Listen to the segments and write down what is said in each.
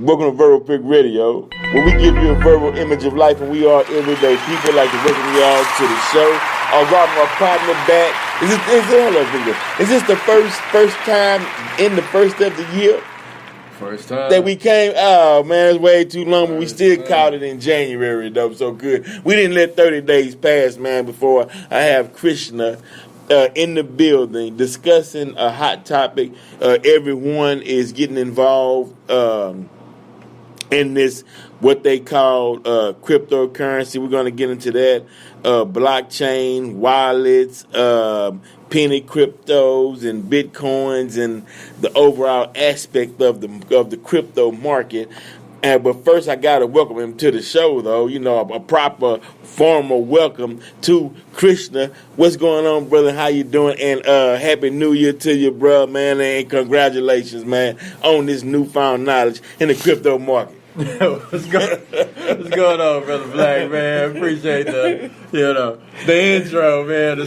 Welcome to Verbal Pick Radio, where we give you a verbal image of life, and we are everyday people. Like to welcome you all to the show. I brought my partner back. Is this the first time in the first of the year? First time that we came. Oh man, it's way too long, but we still caught it in January though. So good. We didn't let 30 days pass, man. Before I have Christnu in the building discussing a hot topic. Everyone is getting involved in this what they call cryptocurrency. We're going to get into that. Blockchain, wallets, penny cryptos, and bitcoins, and the overall aspect of the crypto market. But first, I gotta welcome him to the show, though. You know, a proper, formal welcome to Christnu. What's going on, brother? How you doing? And Happy New Year to you, bro, man. And congratulations, man, on this newfound knowledge in the crypto market. What's going on, brother Black, man? Appreciate the intro, man.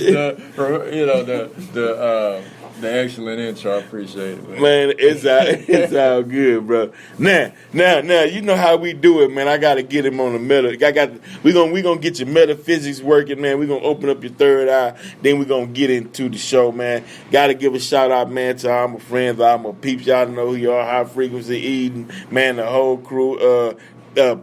The excellent intro. I appreciate it, man. It's all good, bro. Now, you know how we do it, man. I gotta get him on the meta. We gonna get your metaphysics working, man. We gonna open up your third eye. Then we gonna get into the show, man. Gotta give a shout out, man, to all my friends, all my peeps. Y'all know who you are. High Frequency Eden, man. The whole crew,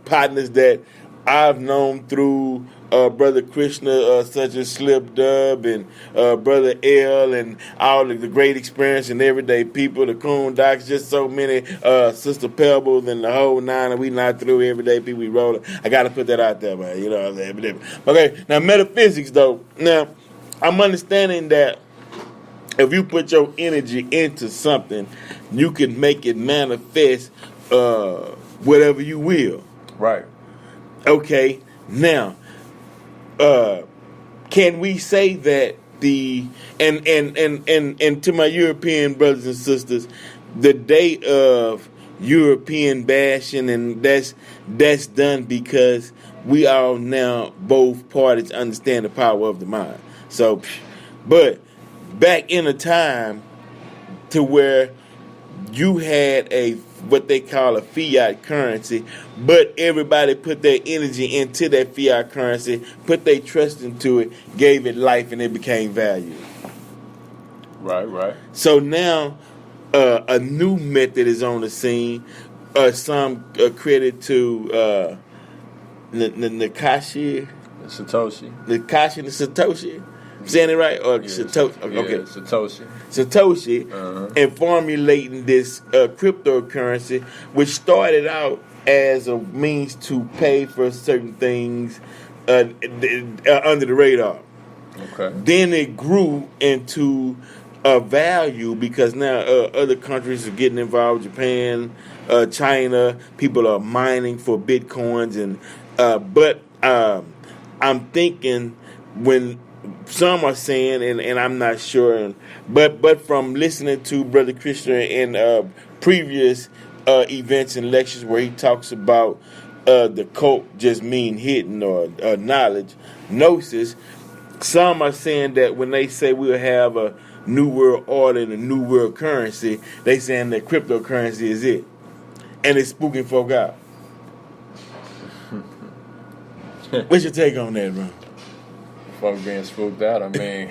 partners that I've known through. Brother Christnu, such as Slip Dub, and Brother L, and all of the great experience and everyday people, the Coon Docs, just so many, Sister Pebbles and the whole nine, and we not through everyday people, we rolling. I got to put that out there, man, you know what I'm saying? Okay, now metaphysics, though. Now, I'm understanding that if you put your energy into something, you can make it manifest whatever you will. Right. Okay, now, can we say that and to my European brothers and sisters, the day of European bashing, and that's done because we all now both parties understand the power of the mind. So, but back in a time to where you had what they call a fiat currency, but everybody put their energy into that fiat currency, put their trust into it, gave it life, and it became value. Right. So now a new method is on the scene. Some credit to Nakashi. Satoshi. Nakashi and Satoshi. Saying it right? Or Satoshi? Okay. Satoshi, and formulating this cryptocurrency, which started out as a means to pay for certain things under the radar. Okay. Then it grew into a value because now other countries are getting involved. Japan, China, people are mining for bitcoins, and but I'm thinking when some are saying, and I'm not sure, but from listening to Brother Christnu in previous events and lectures where he talks about the cult just mean hidden or knowledge, gnosis, some are saying that when they say we'll have a new world order and a new world currency, they saying that cryptocurrency is it. And it's spooking folk out. What's your take on that, bro? Folk being spooked out. I mean,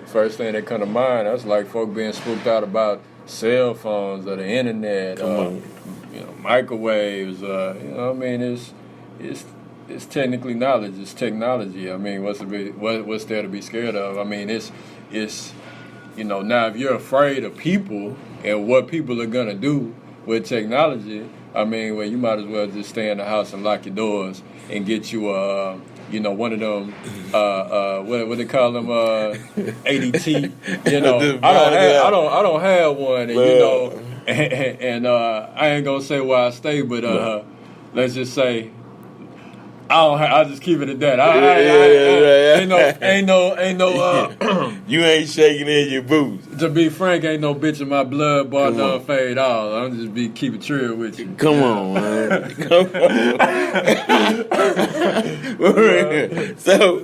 first thing that come to mind, that's like folk being spooked out about cell phones or the internet, microwaves. I mean, it's technically knowledge. It's technology. I mean, what's there to be scared of? I mean, it's now if you're afraid of people and what people are gonna do with technology, I mean, well, you might as well just stay in the house and lock your doors and get you one of them, what they call them, ADT. I don't have one, and I ain't gonna say where I stay, but let's just say I'll just keep it at that. Ain't no. You ain't shaking in your boots. To be frank, ain't no bitch in my blood, bar none fade all. I'm just keep it true with you. Come on, man. Come on. So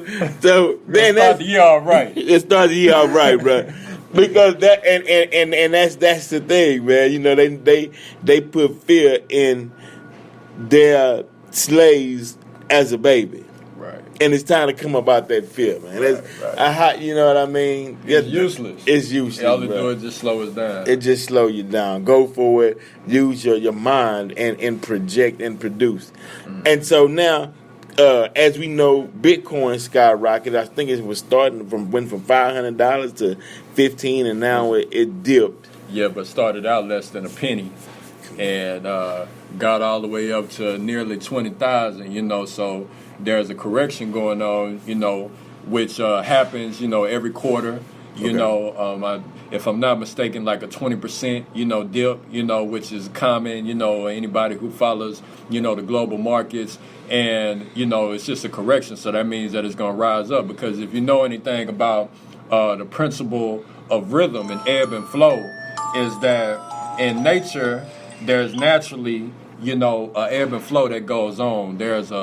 then start the year all right. It started the year all right, bro. Because that and that's the thing, man. You know, they put fear in their slaves as a baby. Right. And it's time to come about that fear, man. Right. You know what I mean? It's useless. It's useless. All it do is just slow us down. It just slow you down. Go for it. Use your mind and project and produce. And so now, as we know, Bitcoin skyrocketed. I think it was went from $500 to $15, and now it dipped. Yeah, but started out less than a penny, and got all the way up to nearly 20,000. You know, so there's a correction going on. You know, which happens. You know, every quarter. You know, if I'm not mistaken, like a 20%, you know, dip, you know, which is common, you know, anybody who follows, you know, the global markets. And, you know, it's just a correction. So that means that it's going to rise up. Because if you know anything about the principle of rhythm and ebb and flow, is that in nature, there's naturally, you know, an ebb and flow that goes on. There's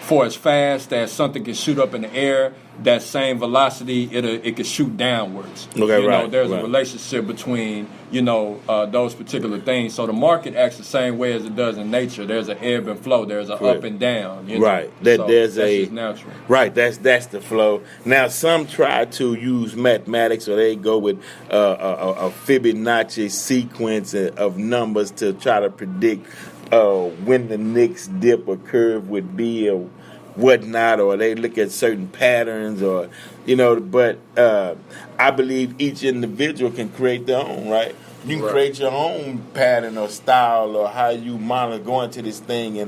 for as fast as something can shoot up in the air, that same velocity, it can shoot downwards. Okay, you know, there's a relationship between, you know, those particular things. So the market acts the same way as it does in nature. There's an ebb and flow. There's an up and down. You know? Right. That's just natural. Right. That's the flow. Now, some try to use mathematics, or they go with a Fibonacci sequence of numbers to try to predict when the next dip or curve would be, or whatnot, or they look at certain patterns, or you know. But I believe each individual can create their own. Right, you can create your own pattern or style, or how you monitor, go into this thing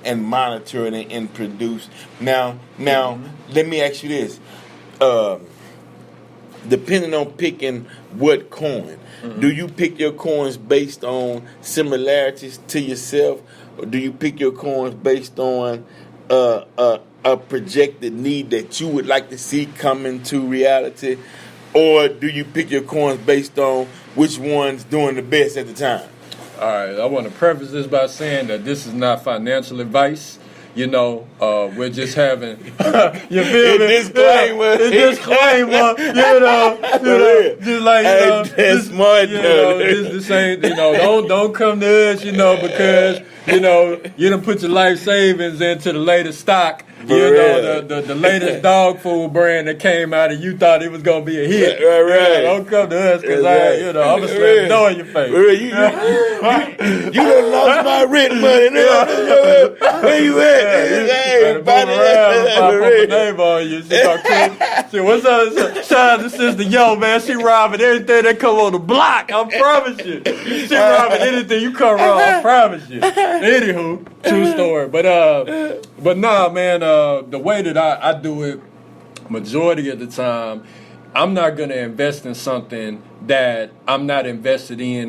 and monitor it and produce. Now, let me ask you this: depending on picking what coin. Do you pick your coins based on similarities to yourself, or do you pick your coins based on a projected need that you would like to see come into reality, or do you pick your coins based on which one's doing the best at the time? All right, I want to preface this by saying that this is not financial advice. You know, we're just having, you feel me? Disclaimer. You know, just like, you know, that's smart, this ain't, you know, don't come to us, you know, because, you know, you done put your life savings into the latest stock, know, the latest dog food brand that came out and you thought it was going to be a hit. Right. You know, don't come to us because I'm going to slam the door in your face. You done lost my rent money. Where you at? Hey, body around if I put my name on you. She what's up? Shout out to Sister Yo, man. She robbing everything that come on the block. I promise you. She robbing anything you come wrong. I promise you. Anywho, true story. But nah, man. The way that I do it, majority of the time, I'm not gonna invest in something that I'm not invested in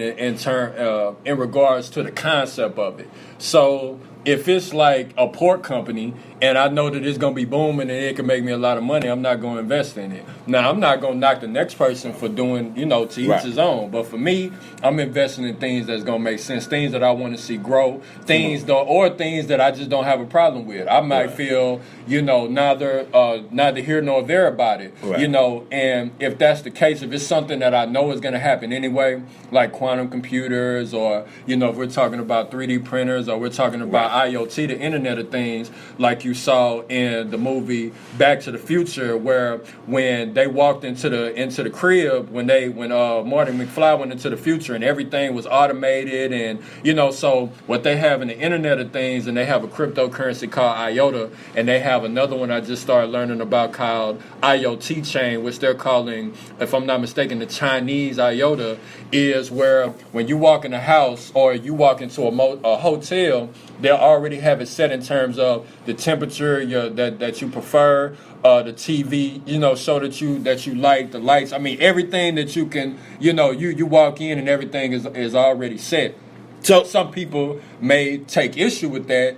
regards to the concept of it. So if it's like a pork company and I know that it's going to be booming and it can make me a lot of money, I'm not going to invest in it. Now, I'm not going to knock the next person for doing, you know, to each his own. But for me, I'm investing in things that's going to make sense, things that I want to see grow, things that I just don't have a problem with. I might feel, you know, neither here nor there about it, you know. And if that's the case, if it's something that I know is going to happen anyway, like quantum computers, or, you know, if we're talking about 3D printers, or we're talking about IoT, the Internet of Things, like you saw in the movie Back to the Future, where when they walked into the crib, when Marty McFly went into the future and everything was automated, and you know, so what they have in the Internet of Things, and they have a cryptocurrency called IOTA, and they have another one I just started learning about called IoT chain, which they're calling, if I'm not mistaken, the Chinese IOTA, is where when you walk in a house or you walk into a hotel, they'll already have it set in terms of the temperature that you prefer, the TV, you know, show that you like, the lights. I mean, everything that you can, you know, you walk in and everything is already set. So some people may take issue with that.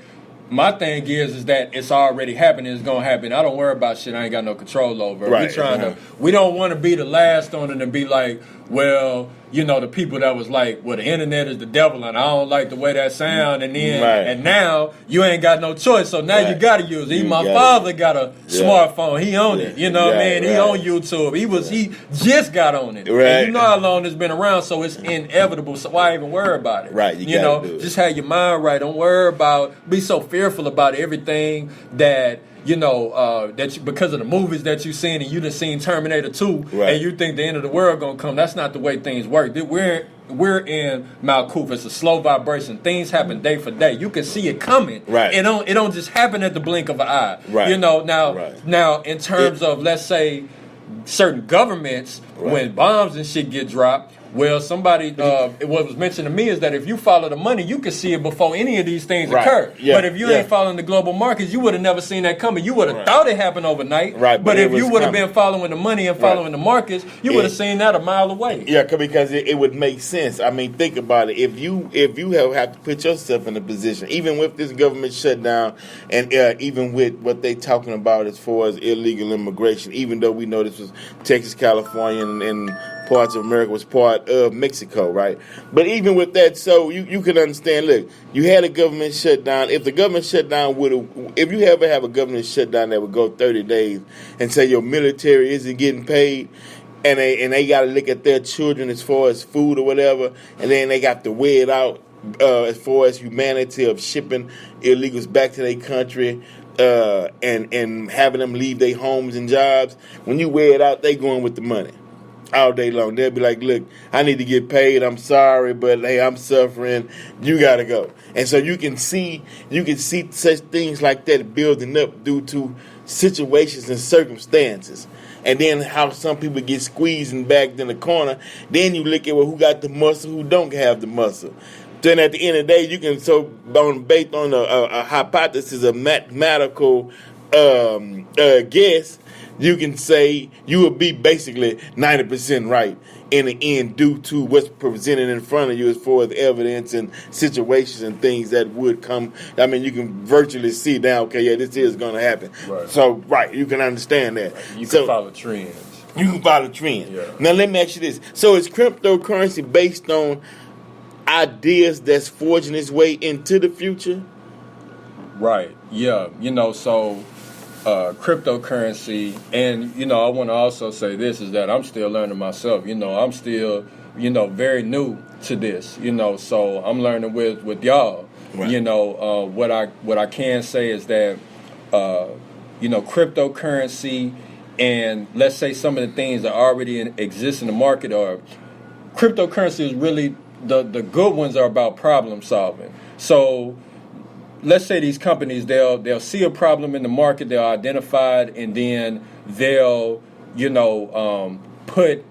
My thing is that it's already happening. It's gonna happen. I don't worry about shit I ain't got no control over. Right. We don't want to be the last on it and be like, well, the people that was like, well, the internet is the devil and I don't like the way that sound, and then and now you ain't got no choice, so now you gotta use it. Even my father got a smartphone, he owned it, what I mean? He on YouTube. He just got on it. Right. And you know how long it's been around, so it's inevitable, so why even worry about it? Right, just have your mind right. Don't worry about, be so fearful about everything that because of the movies that you've seen, and you done seen Terminator 2, and you think the end of the world gonna come. That's not the way things work. We're in Malkuth. It's a slow vibration. Things happen day for day. You can see it coming. Right. It don't just happen at the blink of an eye. Right. Now in terms of, let's say, certain governments, when bombs and shit get dropped, well, somebody, what was mentioned to me is that if you follow the money, you can see it before any of these things occur. Yeah. But if you ain't following the global markets, you would have never seen that coming. You would have thought it happened overnight. Right. But if you would have been following the money and following the markets, you would have seen that a mile away. Yeah, because it would make sense. I mean, think about it. If you have to put yourself in a position, even with this government shutdown, and even with what they talking about as far as illegal immigration, even though we know this was Texas, California, and parts of America was part of Mexico, right? But even with that, so you can understand, look, you had a government shutdown. If the government shutdown if you ever have a government shutdown that would go 30 days and say your military isn't getting paid, and they got to look at their children as far as food or whatever, and then they got to weigh it out as far as humanity of shipping illegals back to their country, and having them leave their homes and jobs. When you weigh it out, they going with the money all day long. They'll be like, look, I need to get paid. I'm sorry, but hey, I'm suffering. You got to go. And so you can see such things like that building up due to situations and circumstances. And then how some people get squeezed and backed in the corner. Then you look at who got the muscle, who don't have the muscle. Then at the end of the day, you can, based on a hypothesis, a mathematical guess, you can say you will be basically 90% right in the end due to what's presented in front of you as far as evidence and situations and things that would come. I mean, you can virtually see now, okay, yeah, this is going to happen. Right. So, you can understand that. Right. You can follow trends. You can follow trends. Yeah. Now, let me ask you this. So, is cryptocurrency based on ideas that's forging its way into the future? Right. Yeah. Cryptocurrency, and I want to also say this is that I'm still learning myself. I'm still very new to this. So I'm learning with y'all. Right. What I can say is that cryptocurrency, and let's say some of the things that already exist in the market, are cryptocurrency is really the good ones are about problem solving. So let's say these companies, they'll see a problem in the market, they'll identify it, and then they'll, put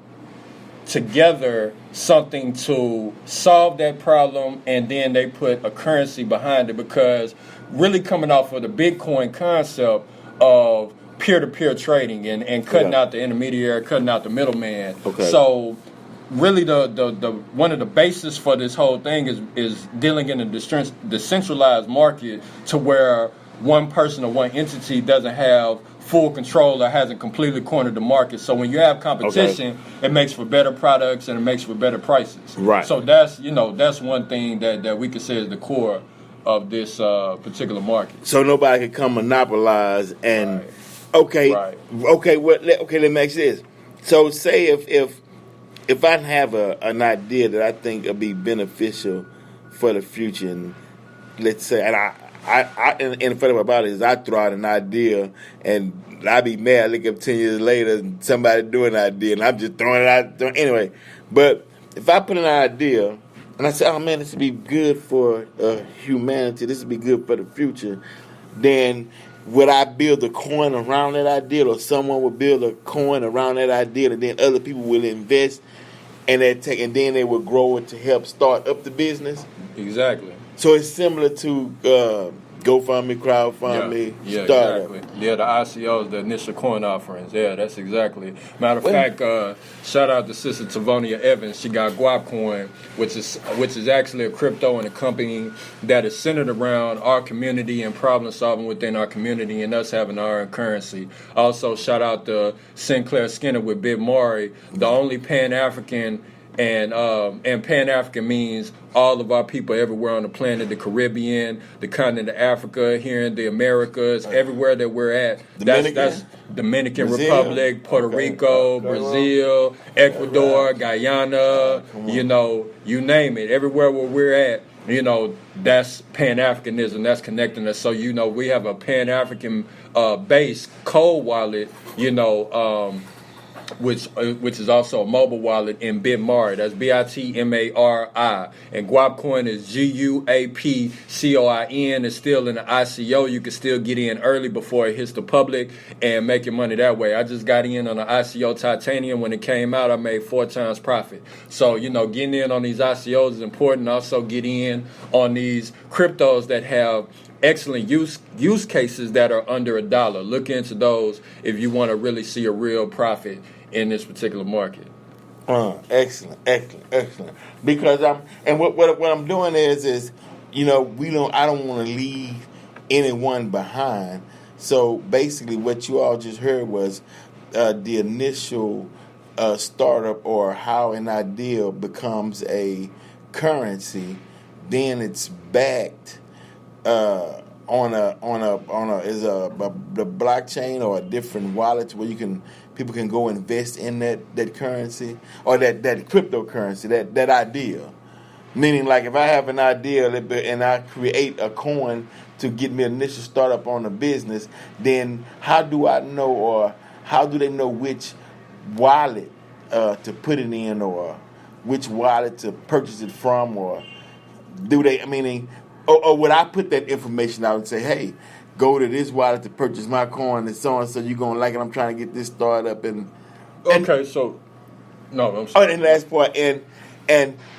together something to solve that problem, and then they put a currency behind it, because really coming off of the Bitcoin concept of peer-to-peer trading and cutting out the intermediary, cutting out the middleman. Okay. So really the one of the basis for this whole thing is dealing in a decentralized market, to where one person or one entity doesn't have full control or hasn't completely cornered the market. So when you have competition, it makes for better products and it makes for better prices. Right. So that's one thing that we could say is the core of this particular market. So nobody can come monopolize and right. Let me ask you this. So say if I have an idea that I think will be beneficial for the future, and let's say, and and the funny about it is I throw out an idea and I be mad, look up 10 years later and somebody do an idea and I'm just throwing it out anyway. But if I put an idea and I say, oh man, this would be good for humanity, this would be good for the future, then would I build a coin around that idea, or someone would build a coin around that idea, and then other people will invest and then they will grow it to help start up the business? Exactly. So it's similar to GoFundMe, crowdfunding, Yeah, startup. exactly. Yeah, the ICOs, the initial coin offerings. Yeah, that's exactly. Matter of fact, shout out to Sister Tavonia Evans. She got Guap Coin, which is actually a crypto and a company that is centered around our community and problem solving within our community and us having our own currency. Also, shout out to Sinclair Skinner with Big Maury, the only Pan-African. And Pan-African means all of our people everywhere on the planet, the Caribbean, the continent of Africa, here in the Americas, everywhere that we're at. That's Dominican Brazil. Republic, Puerto Rico, Brazil, Ecuador, Guyana, you name it. Everywhere where we're at, that's Pan-Africanism. That's connecting us. So, we have a Pan-African based cold wallet, which is also a mobile wallet in Bitmari. That's BITMARI. And Guapcoin is GUAPCOIN. It's still in the ICO. You can still get in early before it hits the public and make your money that way. I just got in on the ICO Titanium. When it came out, I made 4 times profit. So, getting in on these ICOs is important. Also get in on these cryptos that have excellent use cases that are under $1. Look into those if you want to really see a real profit in this particular market. Excellent. Because what I'm doing is I don't want to leave anyone behind. So basically, what you all just heard was the initial startup, or how an idea becomes a currency. Then it's backed the blockchain or a different wallet where people can go invest in that currency or that cryptocurrency, that idea. Meaning, like, if I have an idea and I create a coin to get me an initial startup on a business, then how do I know, or how do they know which wallet to put it in, or which wallet to purchase it from, or do they? Or would I put that information out and say, hey, go to this wallet to purchase my coin and so on, so you're going to like it, I'm trying to get this started up. And I'm sorry. And last part, and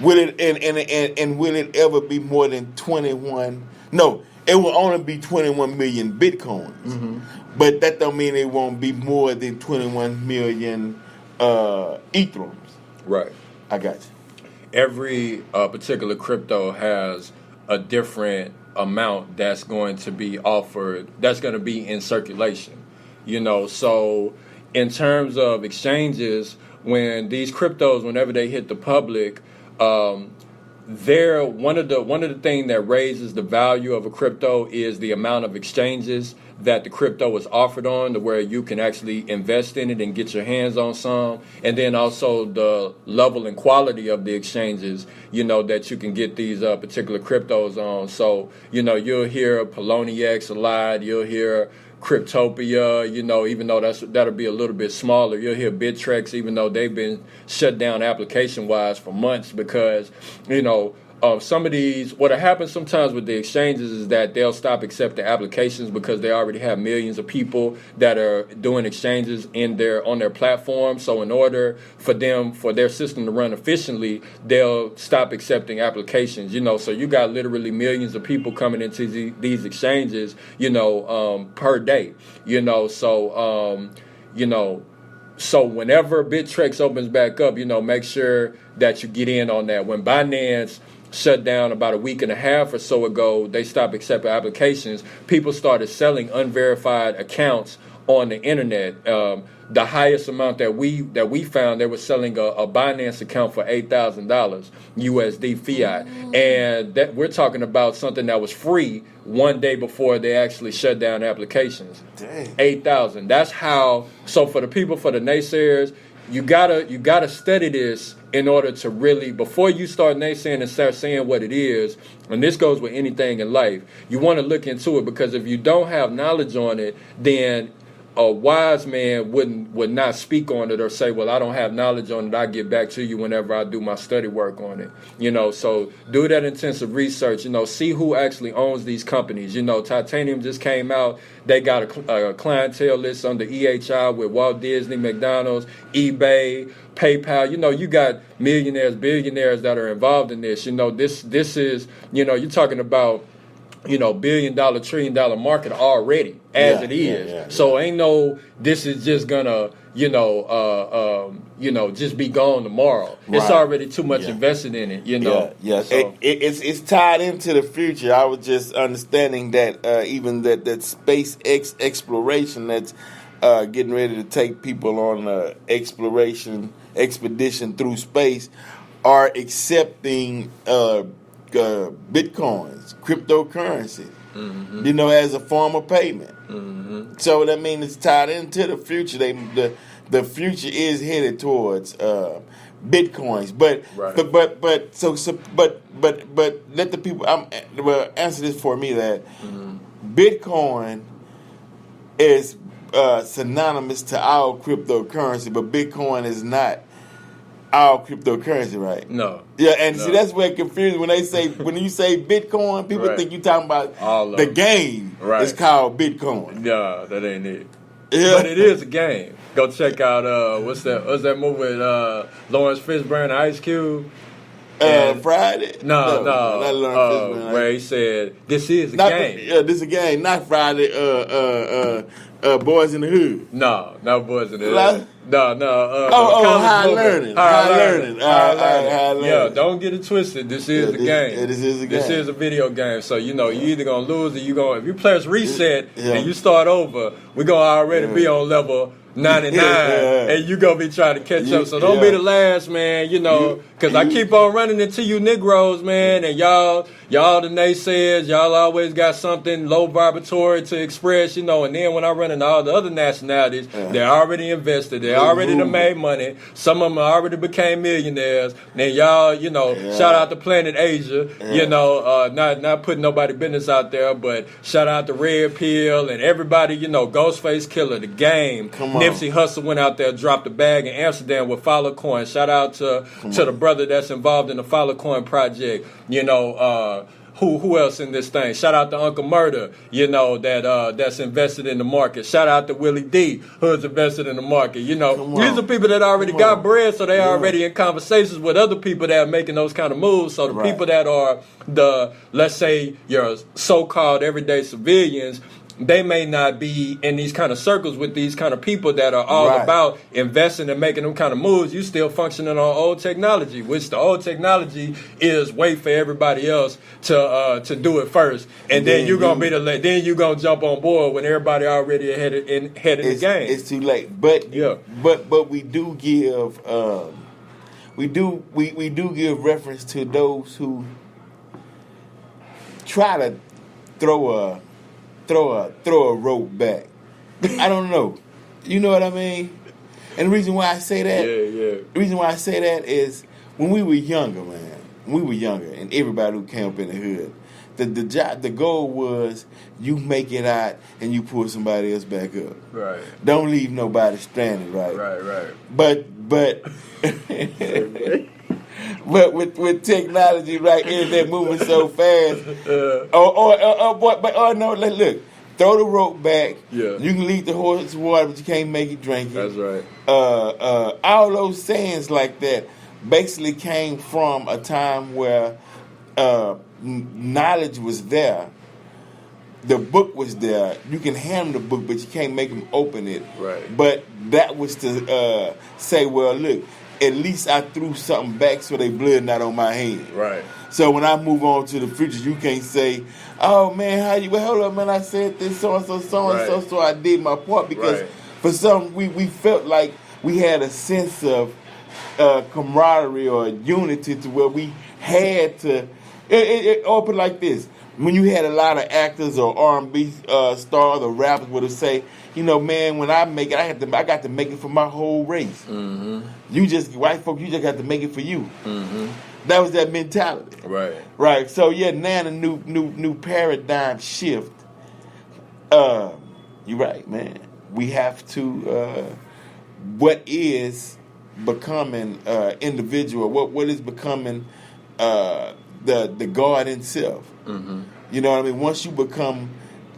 will it ever be more than 21? No, it will only be 21 million Bitcoins. Mm-hmm. But that don't mean it won't be more than 21 million Ethereums. Right. I got you. Every particular crypto has a different amount that's going to be offered, that's going to be in circulation. So in terms of exchanges, when these cryptos, whenever they hit the public, they're one of the things that raises the value of a crypto is the amount of exchanges that the crypto is offered on, to where you can actually invest in it and get your hands on some, and then also the level and quality of the exchanges, that you can get these particular cryptos on. So, you'll hear Poloniex a lot, you'll hear Cryptopia, even though that'll be a little bit smaller. You'll hear Bittrex, even though they've been shut down application-wise for months, because, some of these, what happens sometimes with the exchanges is that they'll stop accepting applications because they already have millions of people that are doing exchanges on their platform. So in order for their system to run efficiently, they'll stop accepting applications. So you got literally millions of people coming into these exchanges, per day. So whenever Bittrex opens back up, make sure that you get in on that. When Binance shut down about a week and a half or so ago, they stopped accepting applications. People started selling unverified accounts on the internet. The highest amount that we found, they were selling a Binance account for $8,000 USD fiat, and that we're talking about something that was free one day before they actually shut down applications. Dang. 8,000. That's how. So for the naysayers, you gotta study this in order to really, before you start naysaying and start saying what it is. And this goes with anything in life. You want to look into it, because if you don't have knowledge on it, then a wise man would not speak on it or say, well, I don't have knowledge on it, I'll get back to you whenever I do my study work on it. So do that intensive research, see who actually owns these companies. Titanium just came out. They got a clientele list under EHI with Walt Disney, McDonald's, eBay, PayPal. You got millionaires, billionaires that are involved in this. This is, you're talking about billion-dollar, trillion-dollar market already as it is. So ain't no this is just gonna just be gone tomorrow. Right. It's already too much invested in it. So. It's tied into the future. I was just understanding that even that space exploration that's getting ready to take people on expedition through space are accepting bitcoins, cryptocurrency, as a form of payment. So that means it's tied into the future. The future is headed towards bitcoins, but let the people answer this for me that Bitcoin is synonymous to our cryptocurrency, but Bitcoin is not our cryptocurrency, right? No. Yeah, and see that's where it confuses when you say Bitcoin, people think you're talking about the game. Right. It's called Bitcoin. No, that ain't it. Yeah. But it is a game. Go check out what's that movie with Lawrence Fishburne and Ice Cube? Friday? No, not Lawrence Fishburne. Where he said, "This is a game." Yeah, this is a game, not Friday. Boys in the Hood. No, not Boys in the Hood. No. High learning. Yeah, don't get it twisted. This is the game. This is a game. This is a video game. So you either gonna lose or if you play us reset and you start over, we're gonna already be on level 99 and you gonna be trying to catch up. So don't be the last, man. Because I keep on running into you Negroes, man, and y'all the naysayers. Y'all always got something low vibratory to express, and then when I run into all the other nationalities, they're already invested. They already done made money. Some of them already became millionaires. And y'all, shout out to Planet Asia. Not putting nobody business out there, but shout out to Red Pill and everybody. Ghostface Killer, The Game. Nipsey Hussle went out there, dropped a bag in Amsterdam with Filecoin. Shout out to the brother that's involved in the Filecoin project. Who else in this thing? Shout out to Uncle Murder, that's invested in the market. Shout out to Willie D, who's invested in the market. These are people that already got bread, so they already in conversations with other people that are making those kind of moves. So the people that are let's say, your so-called everyday civilians, they may not be in these kind of circles with these kind of people that are all about investing and making them kind of moves. You still functioning on old technology, which the old technology is wait for everybody else to do it first, and then you're gonna then you're gonna jump on board when everybody already ahead in the game. It's too late, but we do give we do give reference to those who try to throw a rope back. I don't know. You know what I mean? And the reason why I say that, the reason why I say that is when we were younger, man. When we were younger, and everybody who came up in the hood, the goal was you make it out and you pull somebody else back up. Right. Don't leave nobody stranded. Right. Right. But with technology, right, internet moving so fast, look, throw the rope back. Yeah. You can lead the horse to water, but you can't make it drink it. That's right. All those sayings like that basically came from a time where knowledge was there. The book was there. You can hand them the book, but you can't make them open it. Right. But that was to say, well, look, at least I threw something back so they blood not on my hand. Right. So when I move on to the future, you can't say, oh, man, hold up, man, I said this, so-and-so, so I did my part. Because for some, we felt like we had a sense of camaraderie or unity to where we had to, open like this. When you had a lot of actors or R&B stars or rappers would have say, man, when I make it, I got to make it for my whole race. Mm-hmm. White folks, you just got to make it for you. Mm-hmm. That was that mentality. Right. So now the new paradigm shift. You're right, man. We have to. What is becoming individual? What is becoming the God Himself? Mm-hmm. You know what I mean? Once you become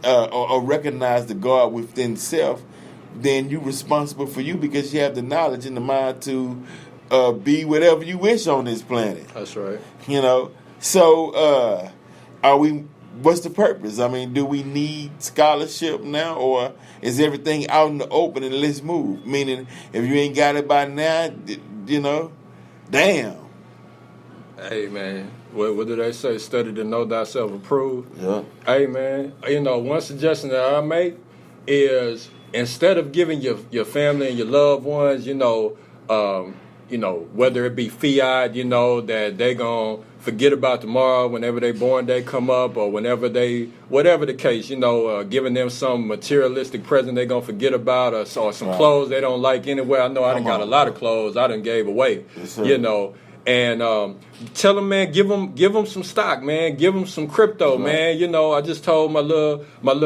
or recognize the God within self, then you're responsible for you because you have the knowledge and the mind to be whatever you wish on this planet. That's right. So are we what's the purpose? I mean, do we need scholarship now, or is everything out in the open and let's move? Meaning, if you ain't got it by now, damn. Hey, man, what do they say? Study to know thyself, approve. Yeah. Hey, man, one suggestion that I make is instead of giving your family and your loved ones, whether it be fiat, that they gonna forget about tomorrow whenever they born day come up, or whatever the case, giving them some materialistic present they gonna forget about, or some clothes they don't like anywhere. I know I done got a lot of clothes I done gave away, yes, and tell them, man, give them some stock, man, give them some crypto, man. I just told my little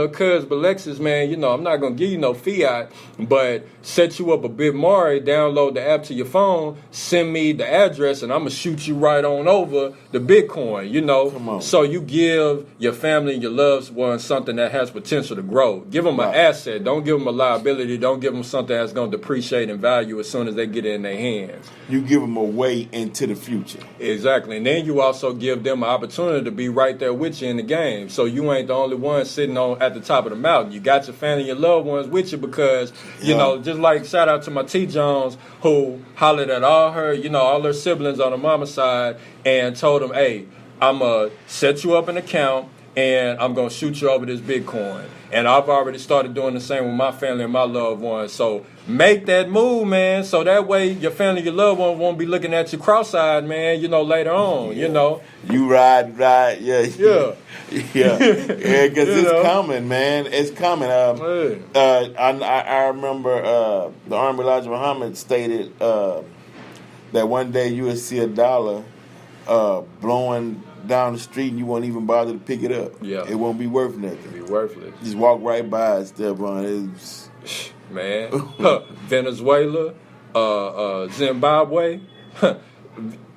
cuz, Alexis, man, I'm not gonna give you no fiat, but set you up a BitMari, download the app to your phone, send me the address, and I'm gonna shoot you right on over the Bitcoin, Come on. So you give your family and your loved ones something that has potential to grow. Give them an asset. Don't give them a liability. Don't give them something that's gonna depreciate in value as soon as they get it in their hands. You give them a way into the future. Exactly. And then you also give them an opportunity to be right there with you in the game. So you ain't the only one sitting at the top of the mountain. You got your family and your loved ones with you because, just like shout out to my T. Jones who hollered at all her siblings on the mama side and told them, hey, I'm going to set you up an account and I'm going to shoot you over this Bitcoin. And I've already started doing the same with my family and my loved ones. So make that move, man. So that way your family, your loved one won't be looking at you cross-eyed, man, later on, You ride, yeah. Yeah. Yeah, because it's coming, man. It's coming. I remember the Honorable Elijah Muhammad stated that one day you will see a dollar blowing down the street and you won't even bother to pick it up. Yeah. It won't be worth nothing. It'll be worthless. Just walk right by it, step on it. Man. Venezuela, Zimbabwe.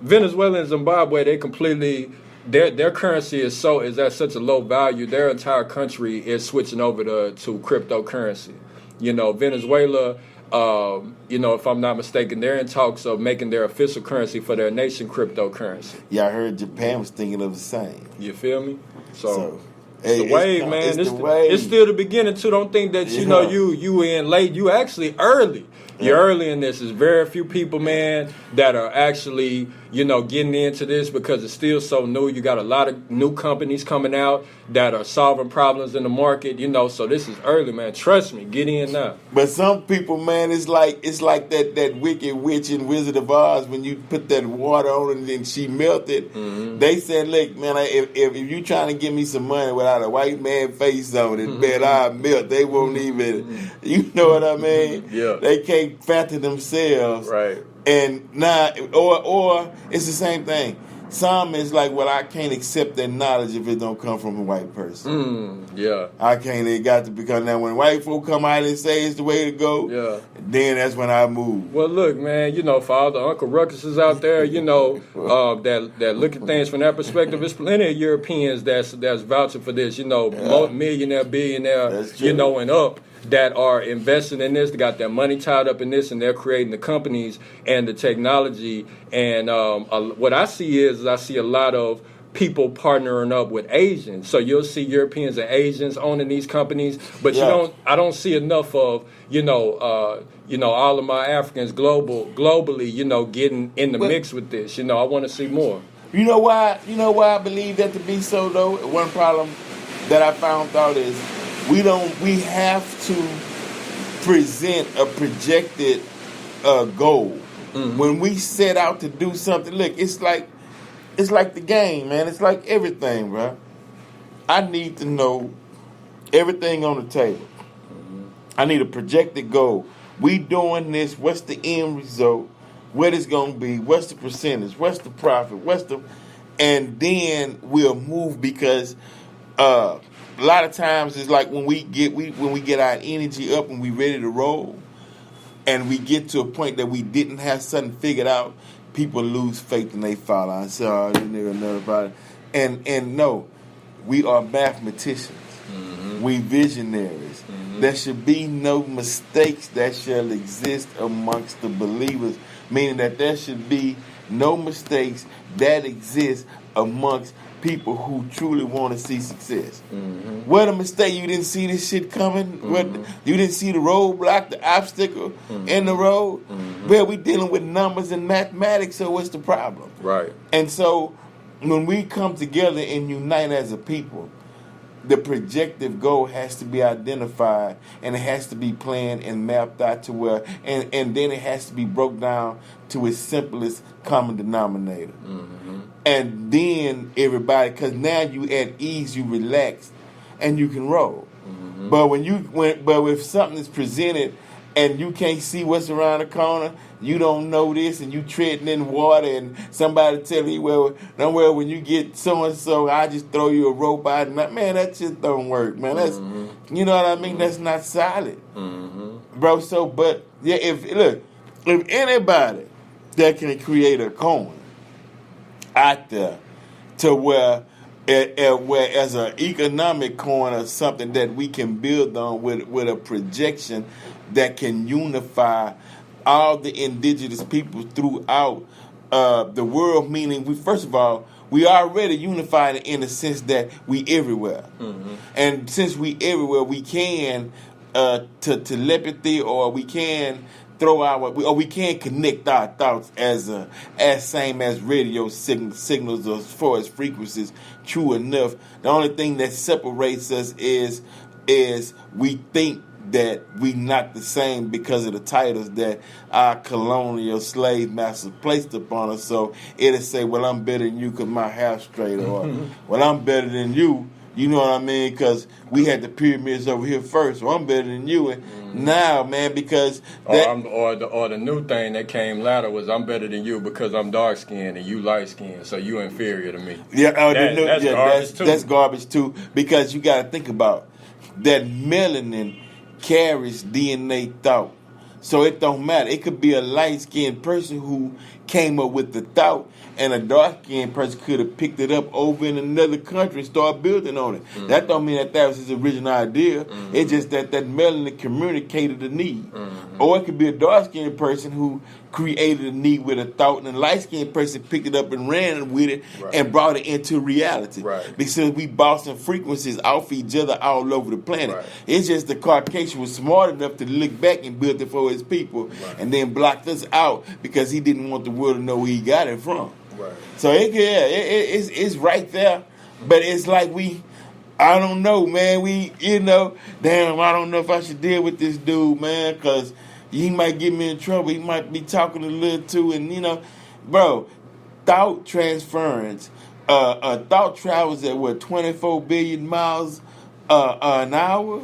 Venezuela and Zimbabwe, they completely their currency is at such a low value, their entire country is switching over to cryptocurrency. Venezuela, if I'm not mistaken, they're in talks of making their official currency for their nation cryptocurrency. Yeah, I heard Japan was thinking of the same. You feel me? So it's the wave, man. It's still the beginning too. Don't think that you in late. You actually early. You're early in this. There's very few people, man, that are actually, getting into this because it's still so new. You got a lot of new companies coming out that are solving problems in the market, so this is early, man. Trust me, get in now. But some people, man, it's like that wicked witch in Wizard of Oz when you put that water on and then she melted. Mm-hmm. They said, look, man, if you trying to give me some money without a white man face on it, man, I melt. They won't even, you know what I mean? Yeah. They can't fathom themselves. Right. And now, or it's the same thing. Some is like, well, I can't accept that knowledge if it don't come from a white person. Yeah. I can't. It got to become now. When white folk come out and say it's the way to go, then that's when I move. Well, look, man, for all the Uncle Ruckuses out there, that look at things from that perspective, there's plenty of Europeans that's vouching for this, millionaire, billionaire, and up, that are investing in this. They got their money tied up in this, and they're creating the companies and the technology. And what I see is I see a lot of people partnering up with Asians. So you'll see Europeans and Asians owning these companies, but I don't see enough of all of my Africans globally getting in the mix with this. I want to see more. You know why I believe that to be so though? One problem that I found out is we have to present a projected goal. Mm-hmm. When we set out to do something, look, it's like the game, man. It's like everything, bro. I need to know everything on the table. Mm-hmm. I need a projected goal. We doing this. What's the end result? What it's going to be? What's the percentage? What's the profit? And then we'll move because a lot of times it's like when we get our energy up and we ready to roll, and we get to a point that we didn't have something figured out, people lose faith and they fall out and say, "Oh, this nigga know about it." And no, we are mathematicians. Mm-hmm. We visionaries. Mm-hmm. There should be no mistakes that shall exist amongst the believers, meaning that there should be no mistakes that exist amongst people who truly want to see success. Mm-hmm. What a mistake! You didn't see this shit coming. What you didn't see the roadblock, the obstacle in the road. Well, we dealing with numbers and mathematics. So what's the problem? Right. And so when we come together and unite as a people, the projective goal has to be identified, and it has to be planned and mapped out to where, and then it has to be broke down to its simplest common denominator. And then everybody, because now you at ease, you relax, and you can roll. But but if something is presented and you can't see what's around the corner, you don't know this, and you treading in water, and somebody tell you, well, don't worry, when you get so-and-so, I just throw you a rope out. And man, that shit don't work, man. That's, you know what I mean? That's not solid. Bro, so, but, yeah, if anybody that can create a coin out there to where as an economic coin or something that we can build on with a projection that can unify all the indigenous people throughout the world, meaning first of all, we already unified in the sense that we everywhere. And since we everywhere, we can telepathy, or we can we can connect our thoughts as same as radio signals as far as frequencies. True enough, the only thing that separates us is we think that we not the same because of the titles that our colonial slave masters placed upon us. So it'll say, well, I'm better than you because my hair's straight, or well, I'm better than you. You know what I mean? Because we had the pyramids over here first, so I'm better than you. And now, man, because or the new thing that came later was, I'm better than you because I'm dark skinned and you light skinned, so you inferior to me. Yeah, that's garbage too. Because you got to think about that melanin carries DNA thought, so it don't matter. It could be a light skinned person who came up with the thought, and a dark-skinned person could have picked it up over in another country and started building on it. That don't mean that was his original idea. It's just that melanin communicated the need. Or it could be a dark-skinned person who created a need with a thought, and a light-skinned person picked it up and ran with it and brought it into reality. Because we bouncing frequencies off each other all over the planet. It's just the Caucasian was smart enough to look back and build it for his people, and then blocked us out because he didn't want the world to know where he got it from. So it's right there, but it's like I don't know, man. Damn, I don't know if I should deal with this dude, man, because he might get me in trouble. He might be talking a little too, and bro, thought transference. Thought travels at 24 billion miles an hour,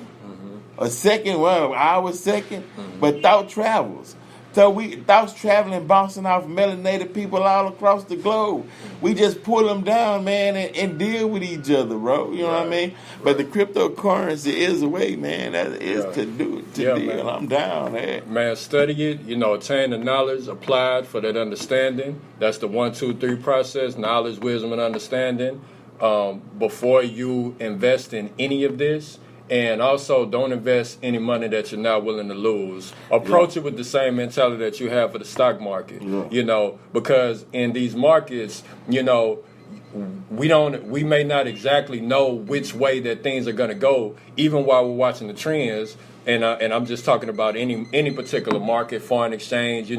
a second, hour a second, but thought travels. So thoughts traveling, bouncing off melanated people all across the globe. We just pull them down, man, and deal with each other, bro. You know what I mean? But the cryptocurrency is a way, man. That is to deal. Man. I'm down, man. Man, study it. Attain the knowledge, applied for that understanding. That's the 1, 2, 3 process: knowledge, wisdom, and understanding. Before you invest in any of this. And also, don't invest any money that you're not willing to lose. Approach it with the same mentality that you have for the stock market. Because in these markets, we may not exactly know which way that things are going to go, even while we're watching the trends. And I'm just talking about any particular market, foreign exchange,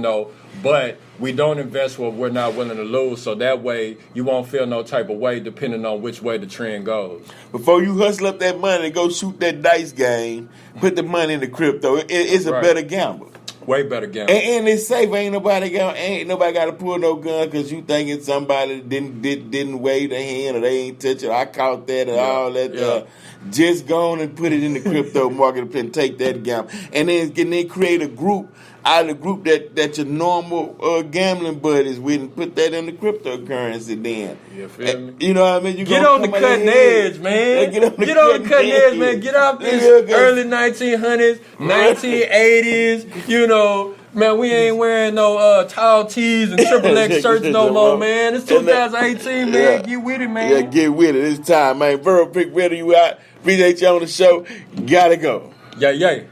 but we don't invest what we're not willing to lose, so that way you won't feel no type of way depending on which way the trend goes. Before you hustle up that money and go shoot that dice game, put the money in the crypto. It's a better gamble. Way better gamble. And it's safe. Ain't nobody got to pull no gun because you thinking somebody didn't wave their hand or they ain't touch it. I caught that and all that. Just go on and put it in the crypto market and take that gamble. And then create a group out of the group that your normal gambling buddies with, and put that in the cryptocurrency then. You feel me? You know what I mean? You get on the cutting edge, man. Get on the cutting edge, man. Get out this early 1900s, 1980s, Man, we ain't wearing no tall tees and triple X shirts no more, man. It's 2018, man. Get with it, man. Yeah, get with it. It's time, man. Burrow Pick, ready you out. Appreciate you on the show. Gotta go. Yeah.